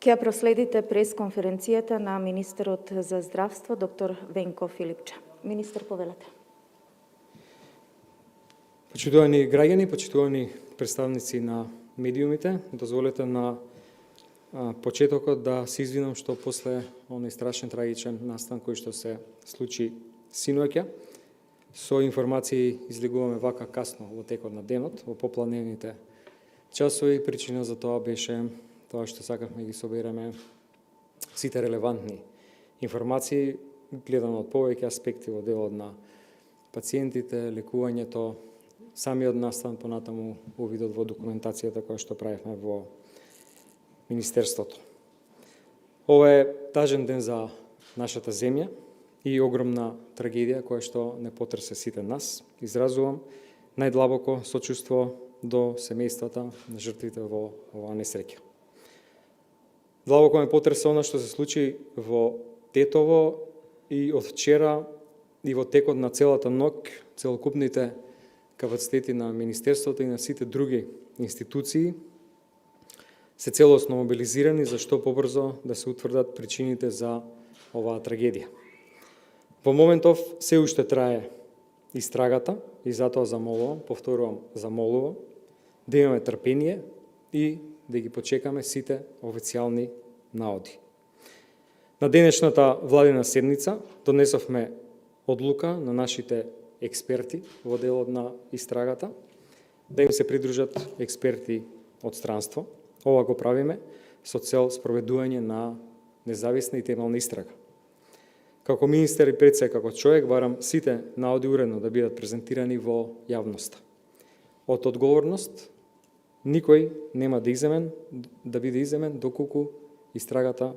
Ќе проследите пресконференцијата на министерот за здравство, доктор Венко Филипче. Министер, повелете. Почитувани граѓани, почитувани представници на медиумите, дозволете на почетокот да се извинам што после оној страшен трагичен настан кој што се случи синоќа, со информации излегуваме вака касно во текот на денот, во попладневните часови. Причина за тоа беше тоа што сакавме ги собереме сите релевантни информации, гледано од повеќе аспекти во делот на пациентите, лекувањето, самиот настан, понатаму увидот во документацијата која што правевме во Министерството. Ова е тажен ден за нашата земја и огромна трагедија која што не потресе сите нас. Изразувам најдлабоко сочувство до семејствата на жртвите во оваа несреќа. Длабоко ме потресе она што се случи во Тетово и од вчера и во текот на целата ноќ, целокупните капацитети на Министерството и на сите други институции се целосно мобилизирани за што побрзо да се утврдат причините за оваа трагедија. Во моментов се уште трае истрагата и затоа замолувам, повторувам, замолувам, да имаме трпение и да ги почекаме сите официјални наоди. На денешната владина седница донесовме одлука на нашите експерти во делот на истрагата, да им се придружат експерти од странство. Ова го правиме со цел спроведување на независна и темелна истрага. Како министер и пред се како човек барам сите наоди уредно да бидат презентирани во јавноста. Од одговорност никој нема да биде иземен доколку истрагата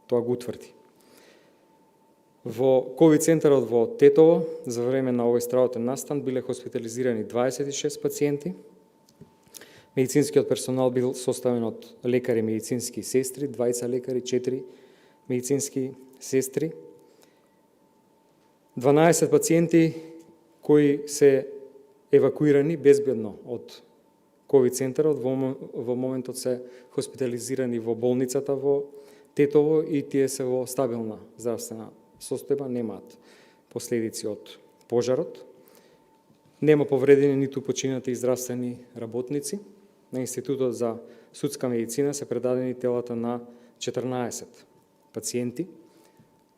тоа го утврди. Во ковид центарот во Тетово за време на овој страхотен настан биле хоспитализирани 26 пациенти. Медицинскиот персонал бил составен од лекари, медицински сестри, 2 лекари, 4 медицински сестри. 12 пациенти кои се евакуирани безбедно од ковид центарот, во моментот се хоспитализирани во болницата во Тетово и тие се во стабилна здравствена состојба, немаат последици од пожарот. Нема повредени ниту починати здравствени работници. На Институтот за судска медицина се предадени телата на 14 пациенти.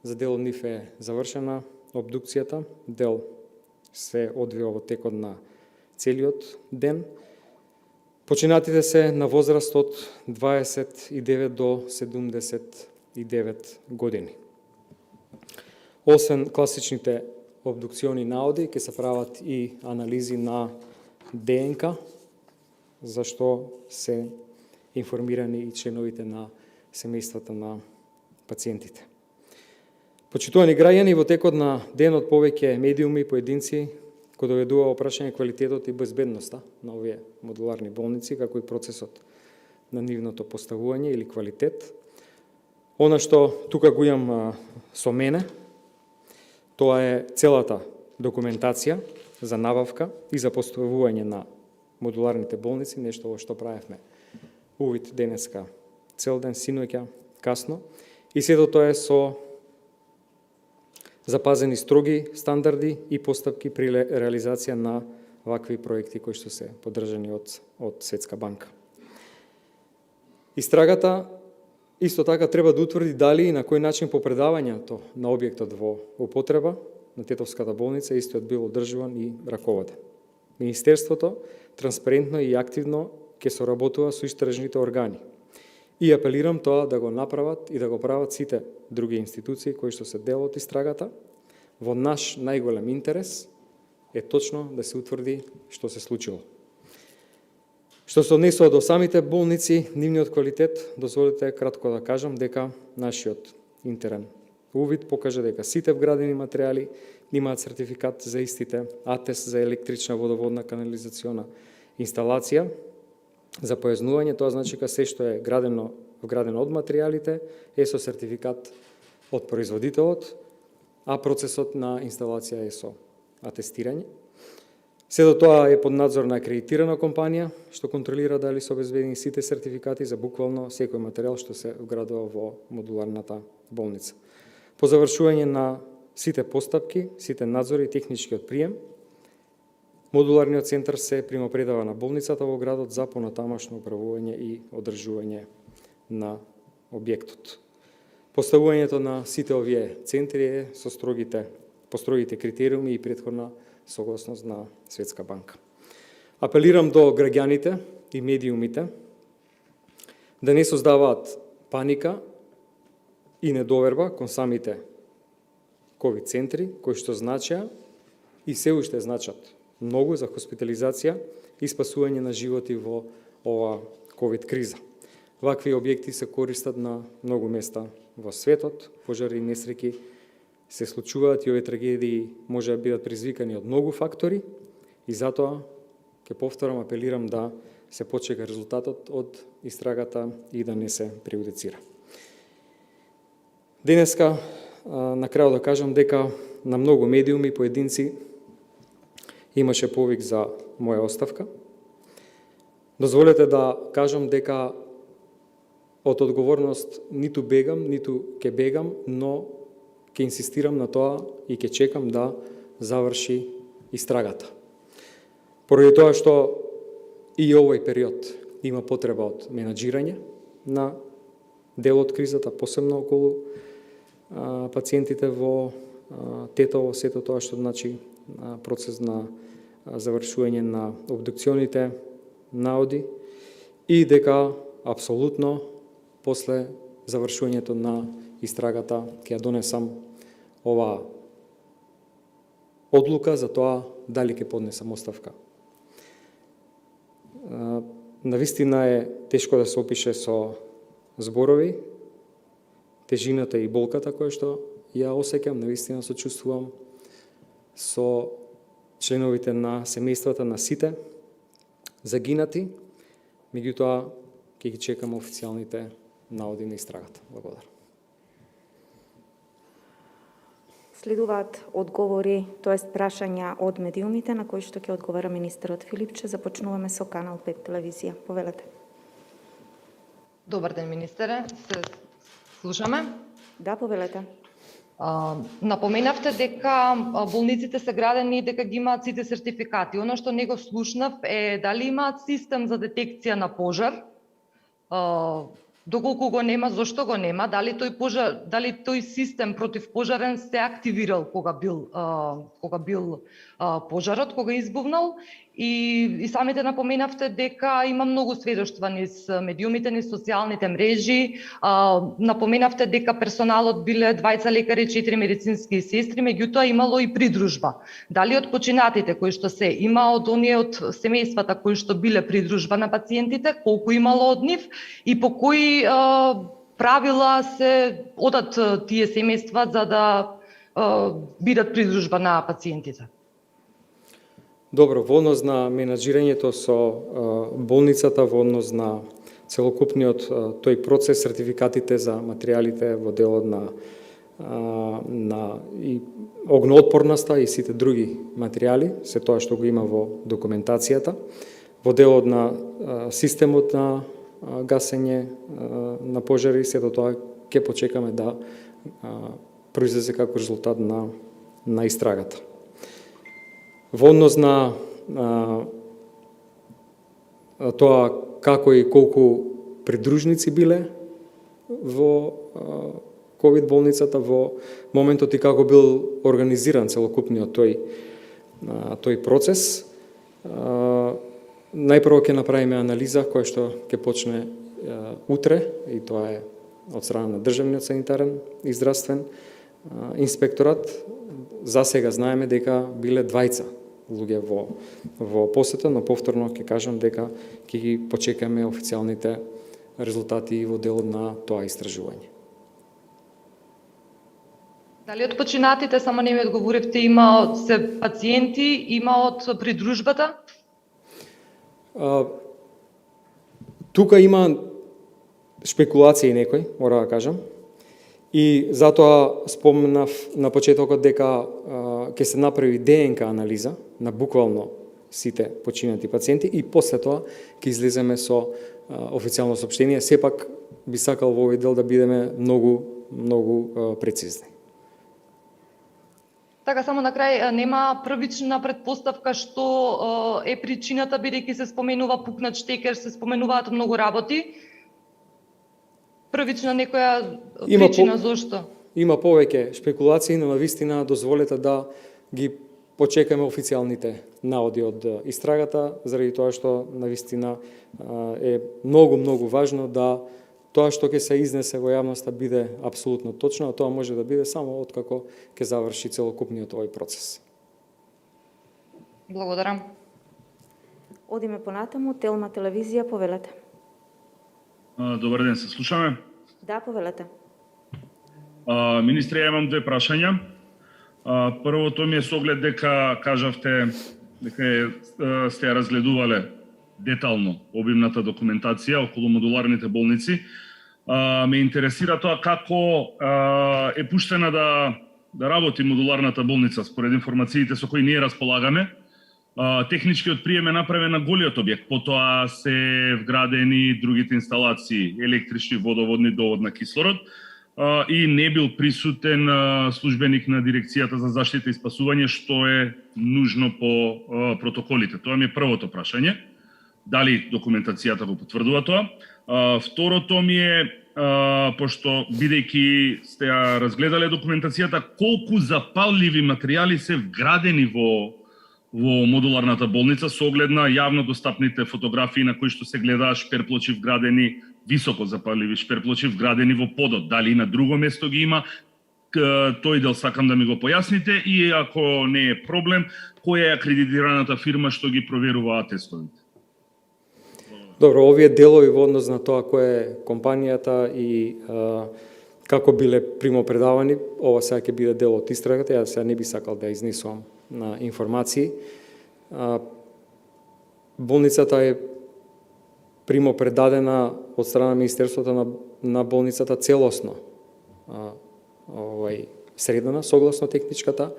За дел од нив е завршена обдукцијата, дел се одвива во текот на целиот ден. Починатите се на возраст од 29 до 79 години. Освен класичните обдукциони наоди, ќе се прават и анализи на ДНК, за што се информирани и членовите на семејствата на пациентите. Почитувани граѓани, во текот на денот повеќе медиуми и поединци кои доведува опрашање квалитетот и безбедноста на овие модуларни болници, како и процесот на нивното поставување или квалитет. Она што тука го имам со мене, тоа е целата документација за набавка и за поставување на модуларните болници, нешто во што правевме увид денеска цел ден, синоќа, касно. И сето тоа е со запазени строги стандарди и постапки при реализација на вакви проекти кои што се поддржани од Светска банка. Истрагата исто така треба да утврди дали и на кој начин по предавањето на објектот во употреба на Тетовската болница истиот бил одржуван и раководен. Министерството транспарентно и активно ќе соработува со истражните органи. И апелирам тоа да го направат и да го прават сите други институции кои што се дел од истрагата. Во наш најголем интерес е точно да се утврди што се случило. Што се однесува до самите болници, нивниот квалитет, дозволете кратко да кажам дека нашиот интерен увид покажа дека сите вградени материјали имаат сертификат за истите, атест за електрична водоводна канализациона инсталација. За појаснување, тоа значи дека се што е вградено од материјалите е со сертификат од производителот, а процесот на инсталација е со атестирање. Сето тоа е под надзор на акредитирана компанија, што контролира дали се обезбедени сите сертификати за буквално секој материјал што се вградува во модуларната болница. По завршување на сите постапки, сите надзори и техничкиот прием, модуларниот центар се примопредава на болницата во градот за понатамашно управување и одржување на објектот. Поставувањето на сите овие центри е со по строгите критериуми и претходна согласност на Светска банка. Апелирам до граѓаните и медиумите да не создаваат паника и недоверба кон самите ковид центри, кои што значеа и се уште значат многу за хоспитализација и спасување на животи во ова ковид криза. Вакви објекти се користат на многу места во светот, пожари и несреќи се случуваат и овие трагедии може да бидат предизвикани од многу фактори и затоа, ќе повторам, апелирам да се почека резултатот од истрагата и да не се прејудицира. Денеска, на крајот да кажам дека на многу медиуми и поединци имаше повик за моја оставка. Дозволете да кажам дека од одговорност ниту бегам, ниту ќе бегам, но ќе инсистирам на тоа и ќе чекам да заврши истрагата. Поради тоа што и овој период има потреба од менаџирање на дел од кризата, посебно околу пациентите во Тетово, сето тоа што значи процес на завршување на обдукционите наоди и дека апсолутно после завршувањето на истрагата ќе ја донесам оваа одлука за тоа дали ќе поднесам оставка. Навистина е тешко да се опише со зборови, тежината и болката која што ја осеќам, навистина сочувствувам со членовите на семејствата на сите загинати, меѓутоа ќе ги чекам официјалните наоди на истрагата. Благодарам. Следуваат одговори, тоест прашања од медиумите на кои што ќе одговара министерот Филипче. Започнуваме со Канал 5 телевизија. Повелете. Добар ден, министере. Се слушаме? Да, повелете. Напоменавте дека болниците се градени и дека ги имаат сите сертификати. Оно што не го слушнав е дали имаат систем за детекција на пожар. Доколку го нема, зошто го нема? Дали тој систем противпожарен се активирал кога бил пожарот, кога избувнал? И самите напоменавте дека има многу сведоштва низ медиумите, низ социјалните мрежи. Напоменавте дека персоналот биле 2 лекари, 4 медицински сестри, меѓутоа имало и придружба. Дали од починатите кои што се има од оние од семејствата кои што биле придружба на пациентите, колку имало од нив и по кои правила се одат тие семејства за да бидат придружба на пациентите? Добро, во однос на менаџирањето со болницата, во однос на целокупниот тој процес, сертификатите за материјалите во делот на и огноотпорноста и сите други материјали, се тоа што го има во документацијата, во делот на системот на гасење на пожари, сето тоа ќе почекаме да произлезе како резултат на истрагата. Во однос на тоа како и колку придружници биле во ковид болницата во моментот и како бил организиран целокупниот тој процес, најпрво ќе направиме анализа која што ќе почне утре и тоа е од страна на државниот санитарен и здравствен инспекторат. За сега знаеме дека биле 2 луѓе во посета, но повторно ќе кажам дека ќе ги почекаме официјалните резултати во делот на тоа истражување. Дали од починатите, само не ми одговоривте, има се пациенти, има од придружбата? Тука има шпекулации некои, мора да кажам. И затоа спомнав на почетокот дека ќе се направи ДНК анализа на буквално сите починати пациенти и после тоа ќе излеземе со официјално соопштение. Сепак би сакал во овој дел да бидеме многу прецизни. Така, само на крај, нема првична предпоставка што е причината, бидејќи се споменува пукнат штекер, се споменуваат многу работи. Првична некоја причина зошто? Има повеќе шпекулации, но навистина дозволете да ги почекаме официјалните наводи од истрагата, заради тоа што навистина е многу важно да тоа што ќе се изнесе во јавноста биде апсолутно точно, а тоа може да биде само откако ќе заврши целокупниот овој процес. Благодарам. Одиме понатаму, Телма телевизија, повелете. Добар ден, се слушаме. Да, повелете. Министре, ја имам две прашања. Првото ми е со оглед дека кажавте дека сте ја разгледувале детално обимната документација околу модуларните болници. Ме интересира тоа како е пуштена да работи модуларната болница според информациите со кои ние располагаме. Техничкиот прием е направен на голиот објект, потоа се вградени другите инсталации, електрични, водоводни, довод на кислород, и не бил присутен службеник на Дирекцијата за заштита и спасување, што е нужно по протоколите. Тоа ми е првото прашање. Дали документацијата го потврдува тоа? Второто ми е, пошто бидејќи сте ја разгледале документацијата, колку запалливи материјали се вградени во модуларната болница со оглед на јавно достапните фотографии на кои што се гледаат шперплочи вградени, високо запалливи шперплочи вградени во подот. Дали и на друго место ги има? Тој дел сакам да ми го појасните и ако не е проблем, која е акредитираната фирма што ги проверува тестовите? Добро, овие делови во однос на тоа која е компанијата и како биле примопредавани, ова сега ќе биде дел од истрагата, јас сега не би сакал да изнесувам на информации. Болницата е примопредадена од страна на Министерството на болницата целосно средена, согласно техничката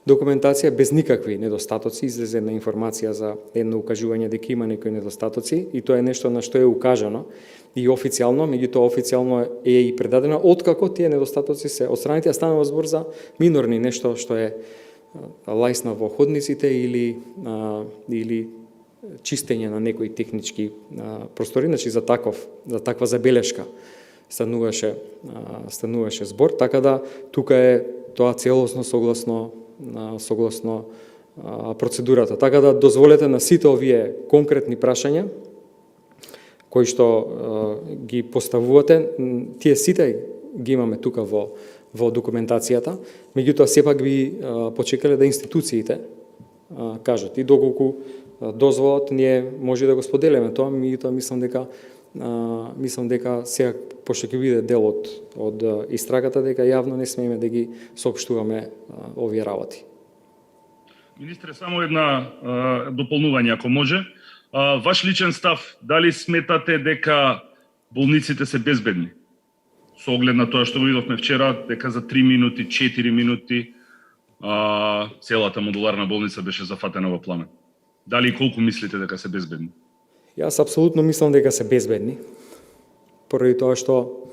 документација, без никакви недостатоци. Излезе една информација за едно укажување дека има некои недостатоци и тоа е нешто на што е укажано и официјално, меѓутоа официјално е и предадено откако тие недостатоци се отстранети, а станува збор за минорни, нешто што е лајсна во ходниците или чистење на некои технички простори, значи за таква забелешка стануваше збор, така да тука е тоа целосно согласно процедурата. Така да дозволете на сите овие конкретни прашања кои што ги поставувате, тие сите ги имаме тука во документацијата, меѓутоа сепак би почекале да институциите кажат и доколку дозволат ние може да го споделиме тоа, меѓутоа мислам дека сега пошто ќе биде дел од истрагата, дека јавно не смееме да ги соопштуваме овие работи. Министре, само една дополнување ако може. Ваш личен став, дали сметате дека болниците се безбедни? Со оглед на тоа што го видовме вчера, дека за 3 минути, 4 минути целата модуларна болница беше зафатена во пламен. Дали и колку мислите дека се безбедни? Јас апсолутно мислам дека се безбедни. Поради тоа што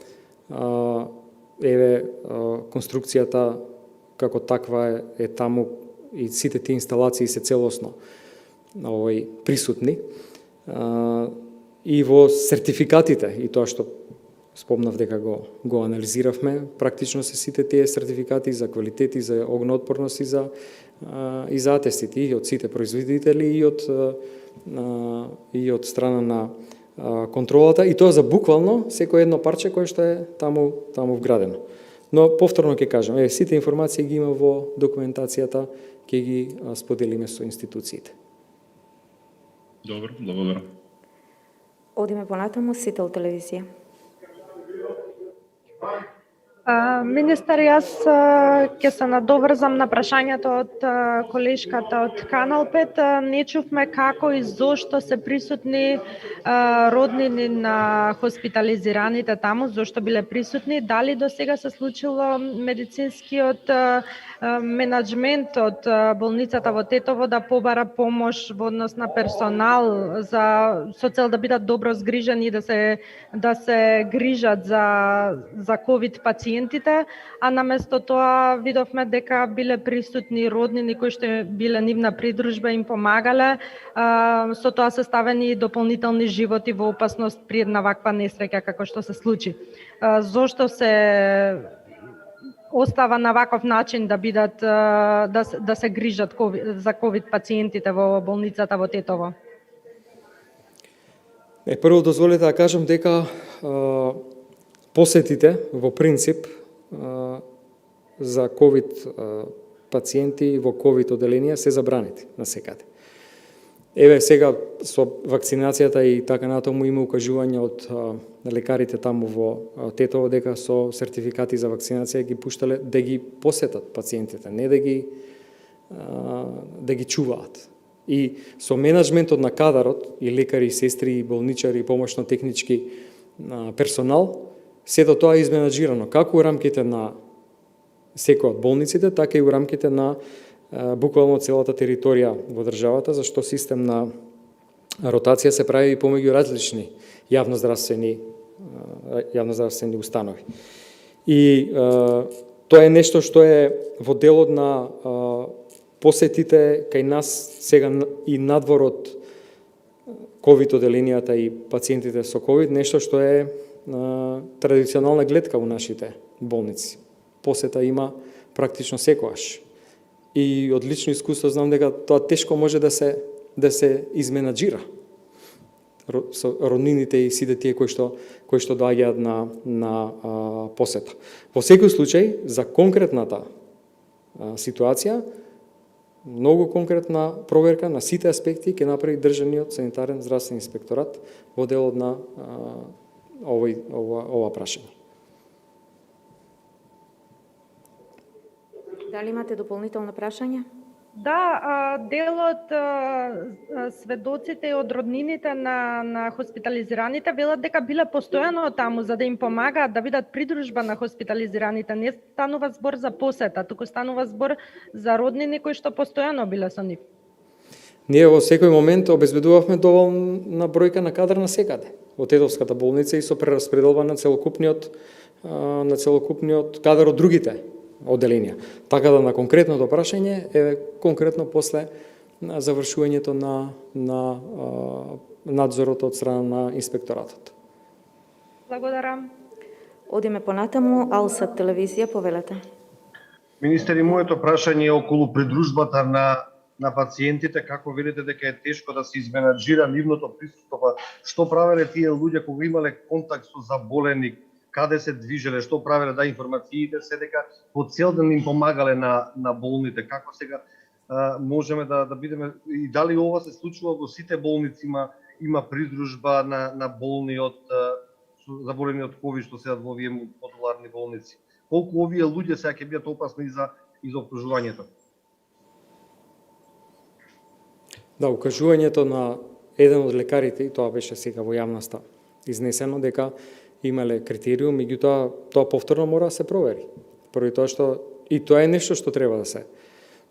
конструкцијата како таква е таму и сите тие инсталации се целосно присутни. И во сертификатите, и тоа што спомнав дека го анализиравме, практично се сите тие сертификати за квалитет и за огнеотпорност и за атестите и од сите производители и од страна на контролата, и тоа за буквално секој едно парче кое што е таму вградено. Но повторно ќе кажам, сите информации ги има во документацијата, ќе ги споделиме со институциите. Добро, благодарам. Одиме понатаму, Сител телевизија. Министер, јас ќе се надоврзам на прашањето од колешката од Канал 5. Не чувме како и зошто се присутни роднини на хоспитализираните таму, зошто биле присутни, дали до сега се случило медицинскиот менаџмент од болницата во Тетово да побара помош во однос на персонал со цел да бидат добро згрижени и да се грижат за ковид пациентите, а наместо тоа видовме дека биле присутни роднини кои што биле нивна придружба, им помагале, со тоа се ставени дополнителни животи во опасност при една ваква несреќа како што се случи. Зошто се остава на ваков начин да бидат да се грижат за ковид пациентите во болницата во Тетово? Прво дозволете да кажам дека посетите во принцип за ковид пациенти во ковид оделенија се забранети насекаде. Еве сега со вакцинацијата и така натаму има укажување од лекарите таму во Тетово дека со сертификати за вакцинација ги пуштале да ги посетат пациентите, не да ги чуваат. И со менаџментот на кадарот и лекари, сестри, и болничари, и помошно-технички персонал, сето тоа е изменаџирано, како у рамките на секој од болниците, така и у рамките на буквално целата територија во државата, зашто систем на ротација се прави и помеѓу различни јавноздравствени установи. И тоа е нешто што е во делот на посетите кај нас сега и надвор од ковид оделенијата и пациентите со ковид, нешто што е традиционална гледка у нашите болници. Посета има практично секогаш. И од лично искуство знам дека тоа тешко може да се изменаџира со роднините и сите тие кои што доаѓаат на посета. Во секој случај, за конкретната ситуација, многу конкретна проверка на сите аспекти ќе направи Државниот санитарен здравствен инспекторат во делот на ова прашање. Дали имате дополнително прашање? Да, дел од сведоците и од роднините на хоспитализираните велат дека биле постојано таму за да им помагаат да бидат придружба на хоспитализираните. Не станува збор за посета, туку станува збор за роднини кои што постојано биле со нив. Ние во секој момент обезбедувавме доволна бројка на кадар на секаде. Во Тетовската болница и со прераспределба на целокупниот кадар од другите оделенија. Така да на конкретното прашање е конкретно после завршувањето на надзорот од страна на инспекторатот. Благодарам. Одиме понатаму, Алсат телевизија, повелете. Министер, и моето прашање е околу придружбата на пациентите, како велите дека е тешко да се изменаџира нивното присуство, што правеле тие луѓе кога имале контакт со заболени, каде се движеле, што правеле, да информациите се дека по цел ден им помагале на болните, како сега можеме да бидеме, и дали ова се случува во сите болници, има придружба на болни заболени од ковид што седат во овие модуларни болници. Колку овие луѓе сега ќе бидат опасни за окружувањето? Да, укажувањето на еден од лекарите, и тоа беше сега во јавноста изнесено, дека имале критериум, меѓутоа тоа повторно мора да се провери. Поради тоа што и тоа е нешто што треба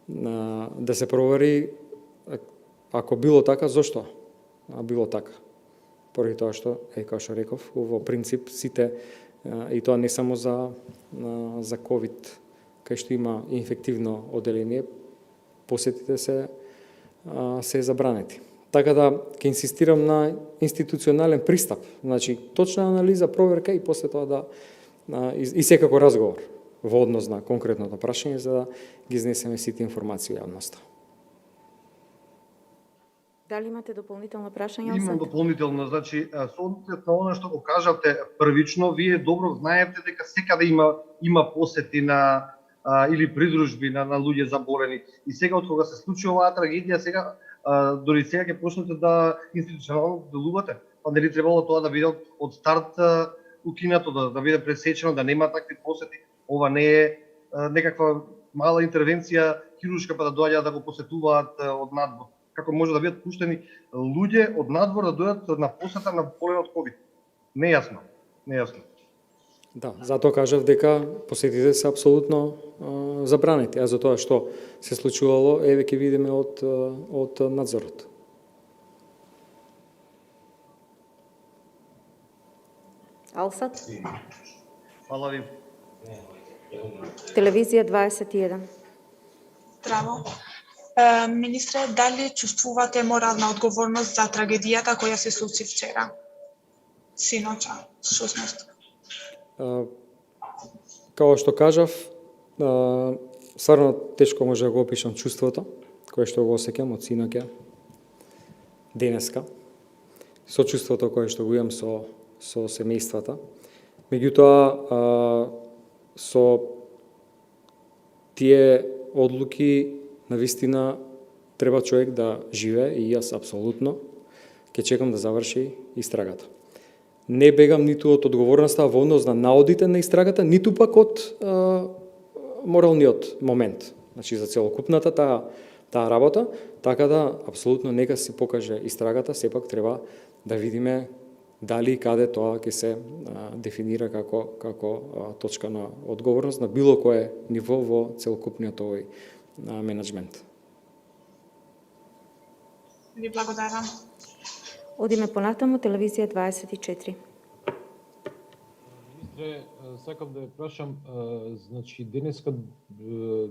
да се провери, ако било така, зошто било така. Поради тоа што, како што реков, во принцип сите, и тоа не само за ковид, кај што има инфективно оделение, посетите се забранети. Така да ќе инсистирам на институционален пристап, значи точна анализа, проверка и после тоа и секако разговор во однос на конкретното прашање за да ги изнесеме сите информации во јавноста. Дали имате дополнително прашање? Имам дополнително, значи со оглед на она што го кажавте првично, вие добро знаете дека секаде има посети или придружби на луѓе заболени. И сега од кога се случи оваа трагедија, сега дори сега ќе почнете да институционално делувате. Па нели требало тоа да биде од старт укинато, да биде пресечено, да нема такви посети. ова не е некаква мала интервенција хируршка па да доаѓаат да го посетуваат од надвор. Како може да бидат пуштени луѓе од надвор да дојдат на посета на болен од ковид? Нејасно. Да, затоа кажав дека посетите се апсолутно забранети, а за тоа што се случувало, еве ќе видиме од надзорот. Алсат, Фала ви. телевизија 21. Здраво. Министре, дали чувствувате морална одговорност за трагедијата која се случи вчера? Синоча, всушност. Као што кажав, стварно тешко може да го опишам чувството кое што го осеќам од синоќа денеска, со чувството кое што го имам со семејствата. Меѓутоа, со тие одлуки навистина треба човек да живее и јас апсолутно ќе чекам да заврши истрагата. Не бегам ниту од одговорноста во однос на наодите на истрагата, ниту пак од моралниот момент. Значи за целокупната таа работа, така да апсолутно нека се покаже истрагата, сепак треба да видиме дали и каде тоа ќе се дефинира како точка на одговорност на било кое ниво во целокупниот овој менеджмент. Ви благодарам. Одиме понатаму, телевизија 24. Министре, сакам да ја прашам, значи денеска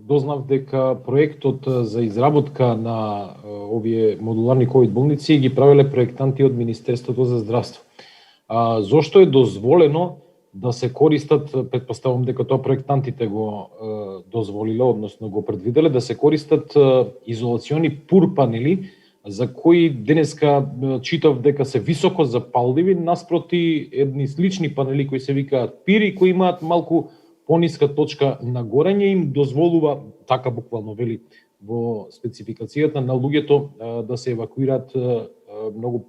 дознав дека проектот за изработка на овие модуларни ковид болници ги правеле проектанти од Министерството за здравство. Зошто е дозволено да се користат, претпоставам дека тоа проектантите го дозволиле, односно го предвиделе, да се користат изолациони пур панели, за кои денеска читав дека се високо запалливи наспроти едни слични панели кои се викаат пири, кои имаат малку пониска точка на горење, им дозволува, така буквално вели во спецификацијата, на луѓето да се евакуираат многу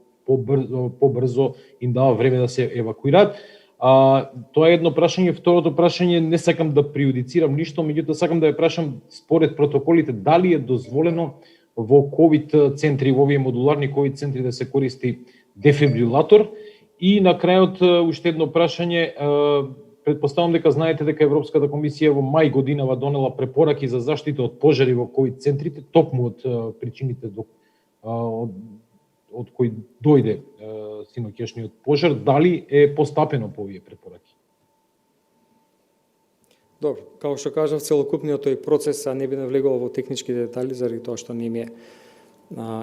побрзо, им дава време да се евакуираат. Тоа е едно прашање. Второто прашање, не сакам да преюдицирам ништо, меѓутоа сакам да ја прашам според протоколите дали е дозволено во ковид центри, во овие модуларни ковид центри да се користи дефибрилатор. И на крајот уште едно прашање, претпоставам дека знаете дека Европската комисија во мај годинава донела препораки за заштита од пожари во ковид центрите, токму од причините од кои дојде синоќешниот пожар, дали е постапено по овие препораки? Добро, како што кажав, целокупниот тој процес не би навлегувал во технички детали заради тоа што не ми е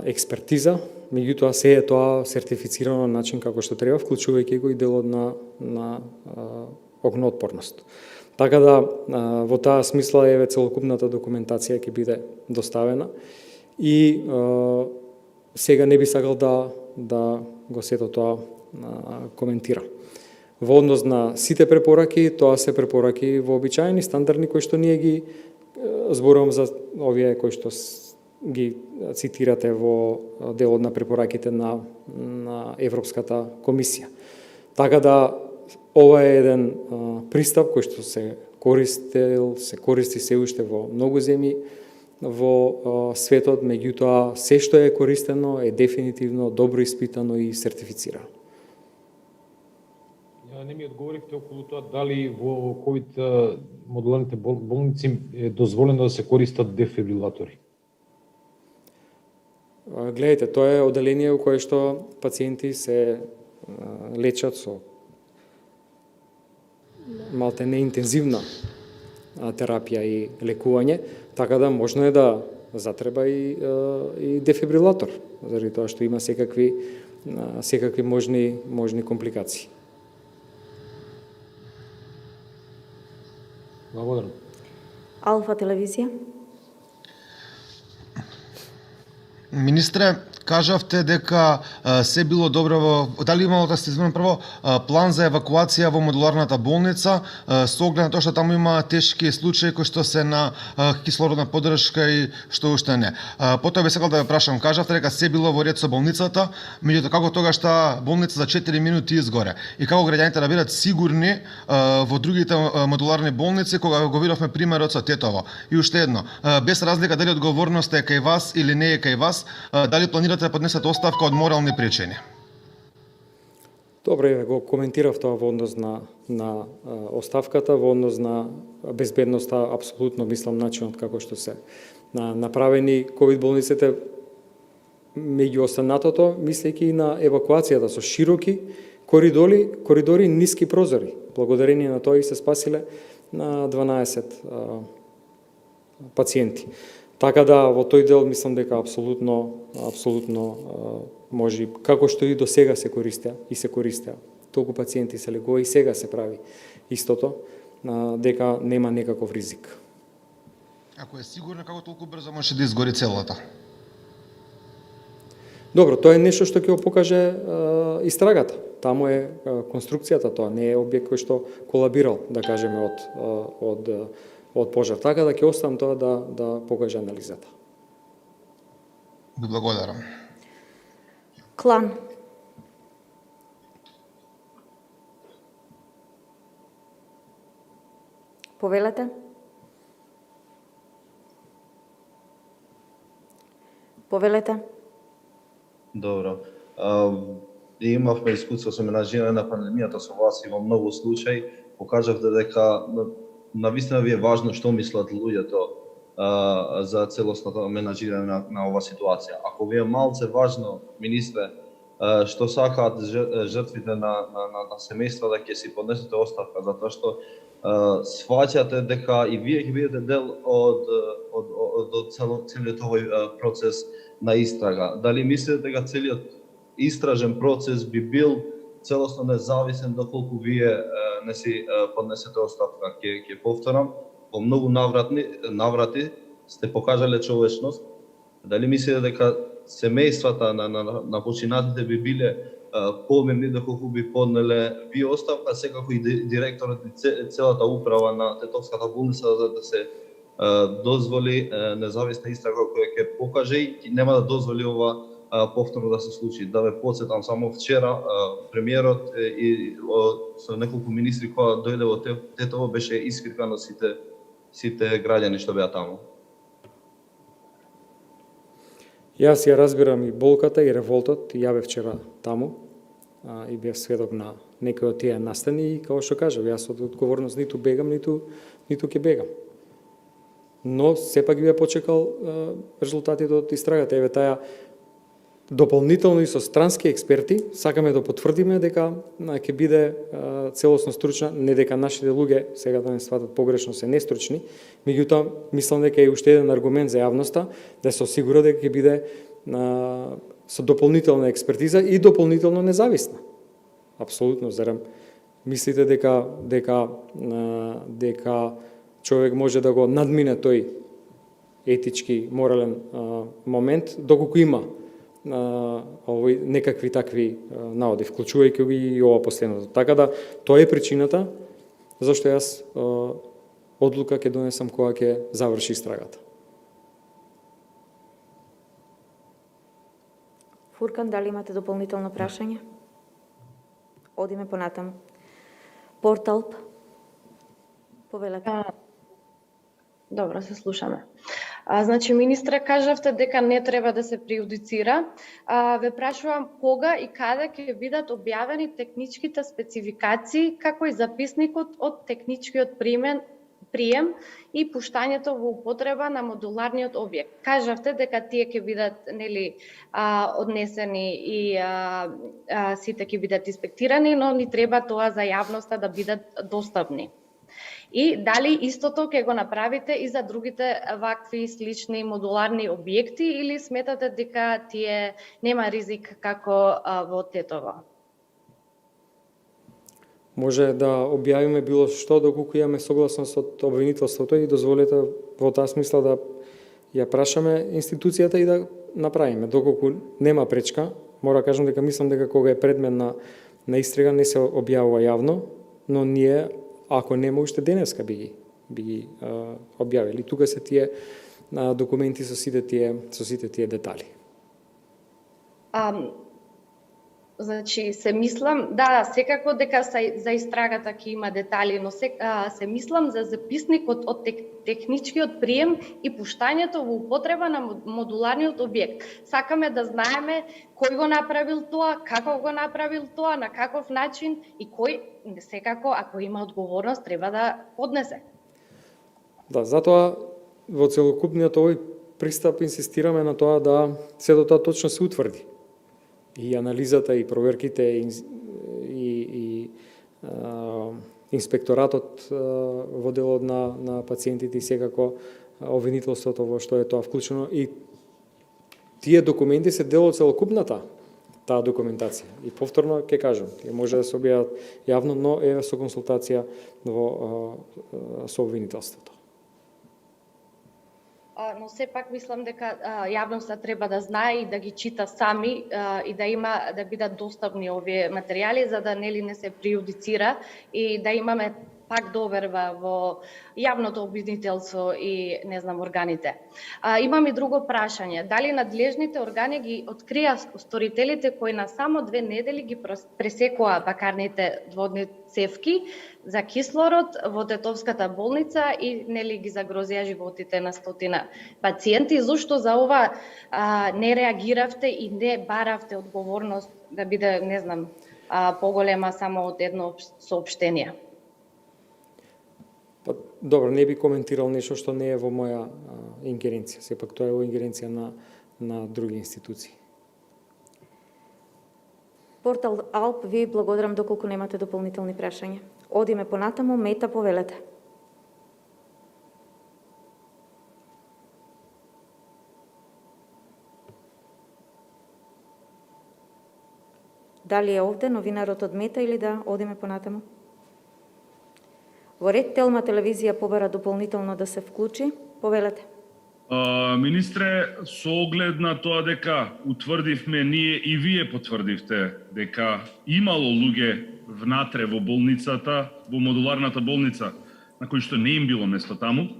експертиза, меѓутоа се е тоа сертифицирано на начин како што треба, вклучувајќи го и делот на огноотпорност. Така да во таа смисла еве целокупната документација ќе биде доставена и сега не би сакал да го сето тоа коментирам. Во однос на сите препораки, тоа се препораки вообичаени, стандардни, кои што ние ги зборувам за овие кои што ги цитирате во делот на препораките на Европската комисија. Така да ова е еден пристап кој што се користи се уште во многу земји во светот, меѓутоа се што е користено е дефинитивно добро испитано и сертифицирано. Не ми одговоривте околу тоа дали во ковид модуларните болници е дозволено да се користат дефибрилатори. Гледайте, тоа е оделение во кое што пациенти се лечат со малте неинтензивна терапија и лекување, така да можно е да затреба и дефибрилатор, заради тоа што има секакви можни компликации. Благодарам. Алфа телевизија. Министре, кажавте дека се било добро во... Дали имало да се измени прво план за евакуација во модуларната болница, со оглед на тоа што таму има тешки случаи кои што се на кислородна поддршка и што уште не. Потоа би сакал да ве прашам, кажавте дека се било во ред со болницата, меѓутоа како тогаш таа болница за 4 минути изгоре? И како граѓаните да бидат сигурни во другите модуларни болници, кога го видовме примерот со Тетово? И уште едно, без разлика дали одговорноста е кај вас или не е кај вас, дали планирате да поднесете оставка од морални причини? Добре, го коментирав тоа во однос на оставката, во однос на безбедноста, апсолутно мислам начинот како што се направени ковид болниците, меѓу останатото, мислејќи на евакуацијата со широки коридори, ниски прозори. Благодарение на тоа и се спасиле на 12 пациенти. Така да, во тој дел мислам дека апсолутно може, како што и до сега се користеа. Толку пациенти се легува и сега се прави истото, дека нема некаков ризик. Ако е сигурно, како толку брзо може да изгори целата? Добро, тоа е нешто што ќе го покаже истрагата. Таму е конструкцијата, тоа не е објект кој што колабирал, да кажеме, од пожар. Така да ќе оставам тоа да покаже анализата. Ви благодарам. Клан. Повелете. Добро. Имавме искуство со менаџирање на пандемијата со вас и во многу случаи покажавте дека навистина ви е важно што мислат луѓето за целосното менаџирање на оваа ситуација. Ако ви е малце важно, министре, што сакаат жртвите на семејства да ќе си поднесете оставка, затоа што сваќате дека и вие ќе бидете дел од целиот овој процес на истрага. Дали мислите дека целиот истражен процес би бил целосно независен доколку вие не си поднесете оставка? Ќе повторам, во многу наврати сте покажале човечност. Дали мислите дека семејствата на починатите би биле помирни доколку би поднеле вие оставка, секако и директорот и целата управа на Тетовската болница да се дозволи независна истрага која ќе покаже и нема да дозволи ова повторно да се случи. Да ве подсетам, само вчера премиерот и со неколку министри која дојде во Тетово беше искрикано сите граѓани што беа таму. Јас ја разбирам и болката и револтот, ја бев вчера таму и бев сведок на некои од тие настани и како што кажав, јас од одговорност ниту бегам, ниту ќе бегам. Но сепак би ја почекал резултатите од истрагата. Еве таа дополнително и со странски експерти сакаме да потврдиме дека ќе биде целосно стручна, не дека нашите луѓе сега да не сватат погрешно се нестручни, меѓутоа мислам дека е уште еден аргумент за јавноста да се осигура дека ќе биде со дополнителна експертиза и дополнително независна. Апсолутно, зарем мислите дека човек може да го надмине тој етички, морален момент доколку има некакви такви наводи, вклучувајќи ги и ова последното. Така да, тоа е причината зашто јас одлука ќе донесам кога ќе заврши истрагата. Фуркан, дали имате дополнително прашање? Одиме понатаму. Порталп. Повелете. Добро, се слушаме. Значи, министре, кажавте дека не треба да се прејудицира. Ве прашувам кога и каде ќе бидат објавени техничките спецификации, како и записникот од техничкиот прием и пуштањето во употреба на модуларниот објект. Кажавте дека тие ќе бидат однесени и сите ќе бидат инспектирани, но ни треба тоа за јавноста да бидат достапни. И дали истото ќе го направите и за другите вакви слични модуларни објекти или сметате дека тие нема ризик како во Тетово? Може да објавиме било што доколку имаме согласност од обвинителството и дозволете во таа смисла да ја прашаме институцијата и да направиме. Доколку нема пречка, мора кажам дека мислам дека кога е предмет на истрага не се објавува јавно, но ние, ако нема уште денеска би ги објавили. Тука се тие документи со сите тие детали. Значи, се мислам, да, секако дека за истрагата ќе има детали, но се мислам за записникот од техничкиот прием и пуштањето во употреба на модуларниот објект. Сакаме да знаеме кој го направил тоа, како го направил тоа, на каков начин и кој, секако, ако има одговорност, треба да поднесе. Да, затоа во целокупниот овој пристап инсистираме на тоа да сето тоа точно се утврди. И анализата, и проверките, и инспекторатот во делот на пациентите и секако обвинителството во што е тоа вклучено. И тие документи се дел од целокупната таа документација. И повторно ќе кажам, тие може да се објават јавно, но е со консултација со обвинителството. Но сепак мислам дека јавноста треба да знае и да ги чита сами и да бидат достапни овие материјали за да не се прејудицира и да имаме пак доверба во јавното обвинителство и органите. Имам и друго прашање. Дали надлежните органи ги открија сторителите кои на само 2 недели ги пресекоа бакарните водни цевки за кислород во Тетовската болница и ги загрозија животите на стотина пациенти? Зошто за ова не реагиравте и не баравте одговорност да биде, поголема само од едно соопштение? Добро, не би коментирал нешто што не е во моја ингеренција. Сепак тоа е во ингеренција на други институции. Портал Алп, ви благодарам доколку немате дополнителни прашања. Одиме понатаму, Мета, повелете. Дали е овде новинарот од Мета или да одиме понатаму? Во ред, Телма телевизија побара дополнително да се вклучи. Повелете. Министре, со оглед на тоа дека утврдивме ние и вие потврдивте дека имало луѓе внатре во болницата, во модуларната болница, на кои што не им било место таму,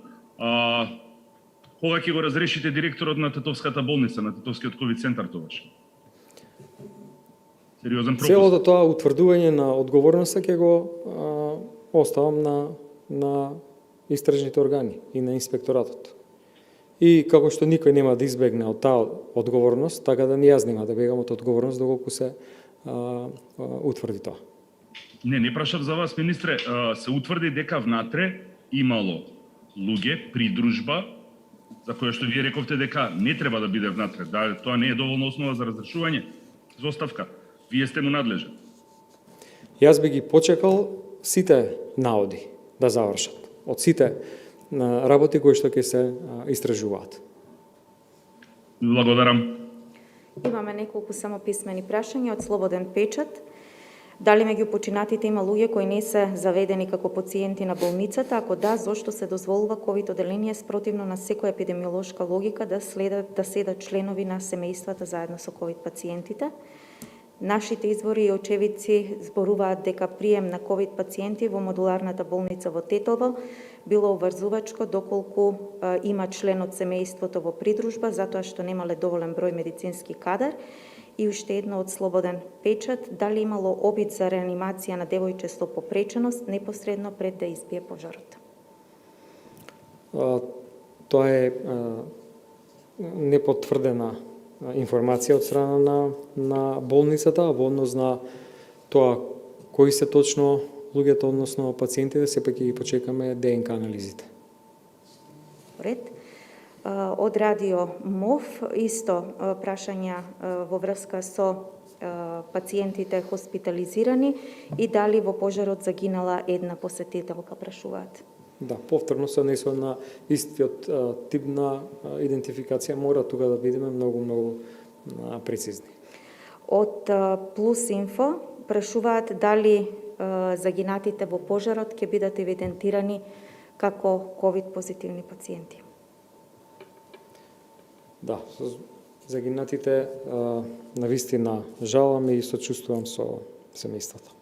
кога ќе го разрешите директорот на Тетовската болница, на Тетовскиот ковид центар тогаш? Сериозен пропуск. Целото тоа утврдување на одговорноста ќе го оставам на истражните органи и на инспекторатот. И како што никој нема да избегне од таа одговорност, така да ни јас нема да бегам од одговорност доколку се утврди тоа. Не прашав за вас, министре, се утврди дека внатре имало луѓе, придружба, за која што вие рековте дека не треба да биде внатре, да тоа не е доволна основа за разрешување, за оставка. Вие сте му надлежен. Јас би ги почекал сите наоди да завршат, од сите работи кои што ќе се истражуваат. Благодарам. Имаме неколку само писмени прашања од Слободен печат. Дали меѓу починатите има луѓе кои не се заведени како пациенти на болницата? Ако да, зошто се дозволува ковид оделение спротивно на секоја епидемиолошка логика да седат членови на семејствата заедно со ковид пациентите? Нашите извори и очевидци зборуваат дека прием на ковид пациенти во модуларната болница во Тетово било обврзувачко доколку има член од семејството во придружба, затоа што немале доволен број медицински кадар. И уште едно од Слободен печат, дали имало обид за реанимација на девојче со попреченост непосредно пред да избие пожарот? Тоа е непотврдена информација од страна на болницата, во однос на тоа кои се точно луѓето, односно пациентите, сепак ќе ги почекаме ДНК анализите. Ред. Од Радио МОВ исто прашања во врска со пациентите хоспитализирани и дали во пожарот загинала една посетителка, прашуваат. Да, повторно се однесува на истиот тип на идентификација, мора тука да бидеме многу прецизни. Од Плюс Инфо прашуваат дали загинатите во пожарот ќе бидат евидентирани како ковид позитивни пациенти. Да, загинатите, навистина жалам и сочувствувам со семејството.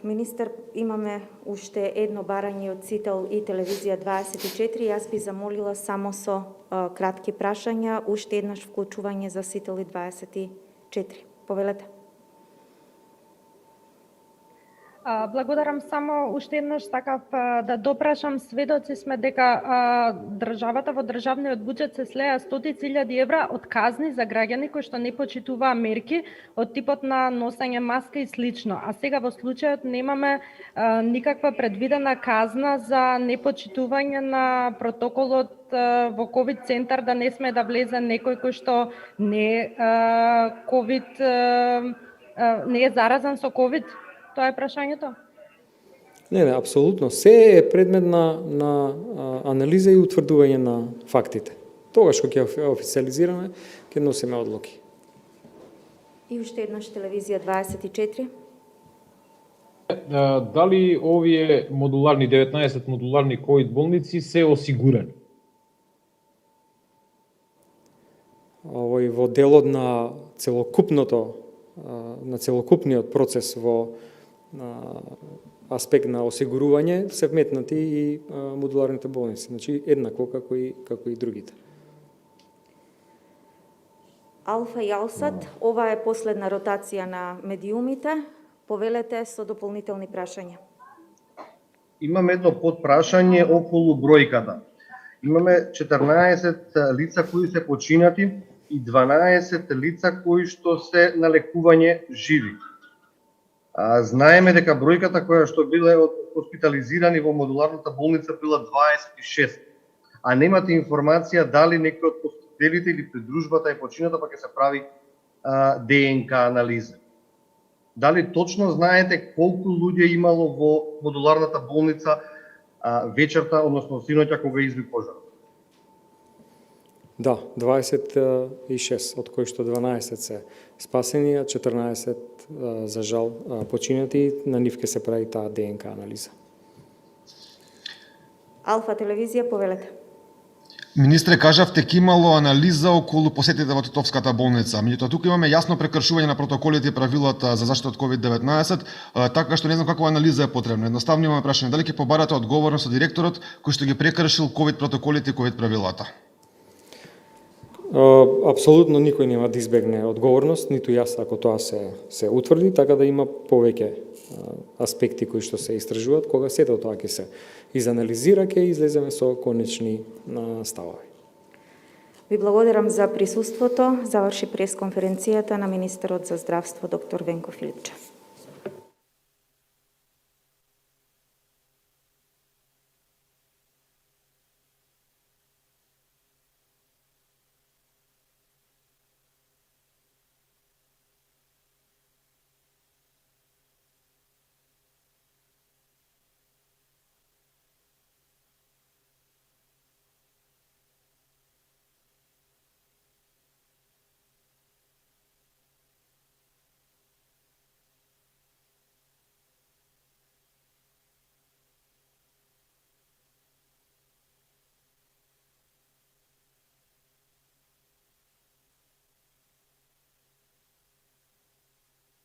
Министер, имаме уште едно барање од Сител и Телевизија 24. Јас би замолила само со кратки прашања, уште еднаш вклучување за Сител и 24. Повелете. Благодарам, само уште еднаш сакав да допрашам, сведоци сме дека државата во државниот буџет се слеа 100.000 евра од казни за граѓани кои што не почитуваа мерки од типот на носење маска и слично. А сега во случајот немаме никаква предвидена казна за непочитување на протоколот во ковид центар, да не сме да влезе некој кој што не ковид не е заразен со ковид. Тоа е прашањето? Не, апсолутно. Се е предмет на анализа и утврдување на фактите. Тогаш кога ќе официализираме, ќе носиме одлуки. И уште еднаш Телевизија 24. Дали овие 19 модуларни ковид болници се осигурани? Овој во делот на целокупниот процес во аспект на осигурување се вметнати и модуларните болници, значи еднакво како и другите. Алфа и Алсат, ова е последна ротација на медиумите. Повелете со дополнителни прашања. Имаме едно подпрашање околу бројката. Имаме 14 лица кои се починати и 12 лица кои што се на лекување живи. Знаеме дека бројката која што биле хоспитализирани во модуларната болница била 26, а немате информација дали некој од пострадалите или придружбата е почината, па ќе се прави ДНК анализа. Дали точно знаете колку луѓе имало во модуларната болница вечерта, односно синоќа кога изби пожар? Да, 26, од кои што 12 се спасени, а 14 за жал починати, на нив ќе се прави таа ДНК анализа. Алфа Телевизија, повелете. Министре, кажавте ке имало анализа околу посетите во Тетовската болница. Меѓутоа, тука имаме јасно прекршување на протоколите и правилата за заштита од COVID-19, така што не знам каква анализа е потребна. Едноставно имаме прашање, дали ќе побарате одговорност од директорот кој што ги прекршил COVID протоколите и COVID правилата? Апсолутно никој нема да избегне одговорност, ниту јас ако тоа се утврди, така да има повеќе аспекти кои што се истражуваат, кога сето тоа ќе се изанализира, ќе излеземе со конечни ставови. Ви благодарам за присуството. Заврши пресконференцијата на министерот за здравство доктор Венко Филипчев.